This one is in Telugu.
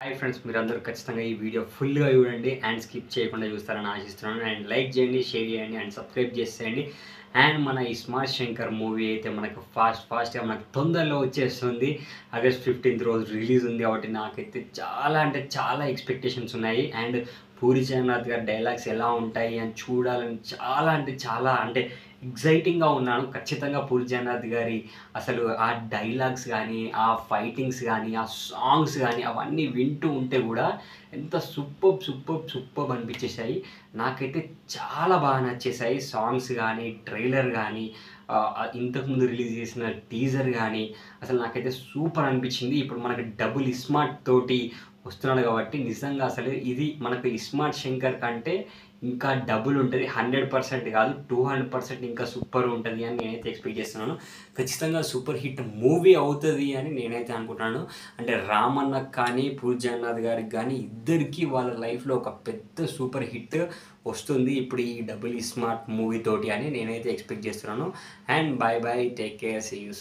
హాయ్ ఫ్రెండ్స్, మీరందరూ ఖచ్చితంగా ఈ వీడియో ఫుల్గా చూడండి అండ్ స్కిప్ చేయకుండా చూస్తారని ఆశిస్తున్నాను. అండ్ లైక్ చేయండి, షేర్ చేయండి అండ్ సబ్స్క్రైబ్ చేసేయండి. అండ్ మన ఇస్మార్ట్ శంకర్ మూవీ అయితే మనకు ఫాస్ట్గా మనకు తొందరలో వచ్చేస్తుంది. ఆగస్ట్ 15th రోజు రిలీజ్ ఉంది కాబట్టి నాకైతే చాలా అంటే చాలా ఎక్స్పెక్టేషన్స్ ఉన్నాయి. అండ్ పూరి జగన్నాథ్ గారి డైలాగ్స్ ఎలా ఉంటాయి అని చూడాలని చాలా ఎగ్జైటింగ్గా ఉన్నాను. ఖచ్చితంగా పూరి జగన్నాథ్ గారి అసలు ఆ డైలాగ్స్ కానీ, ఆ ఫైటింగ్స్ కానీ, ఆ సాంగ్స్ కానీ అవన్నీ వింటూ ఉంటే కూడా ఎంత సూపర్బ్ అనిపించేసాయి. నాకైతే చాలా బాగా నచ్చేసాయి సాంగ్స్ కానీ, ట్రైలర్ కానీ, ఇంతకుముందు రిలీజ్ చేసిన టీజర్ కానీ అసలు నాకైతే సూపర్ అనిపించింది. ఇప్పుడు మనకి డబుల్ ఇస్మార్ట్ తోటి వస్తున్నాడు కాబట్టి నిజంగా అసలు ఇది మనకు ఇస్మార్ట్ శంకర్ కంటే ఇంకా డబుల్ ఉంటుంది. 100% కాదు, 200% ఇంకా సూపర్ ఉంటుంది అని నేనైతే ఎక్స్పెక్ట్ చేస్తున్నాను. ఖచ్చితంగా సూపర్ హిట్ మూవీ అవుతుంది అని నేనైతే అనుకుంటున్నాను. అంటే రామన్నకు కానీ, పూరి జగన్నాథ్ గారికి కానీ ఇద్దరికీ వాళ్ళ లైఫ్లో ఒక పెద్ద సూపర్ హిట్ వస్తుంది ఇప్పుడు ఈ డబుల్ స్మార్ట్ మూవీ తోటి అని నేనైతే ఎక్స్పెక్ట్ చేస్తున్నాను. And bye bye, take care, see you.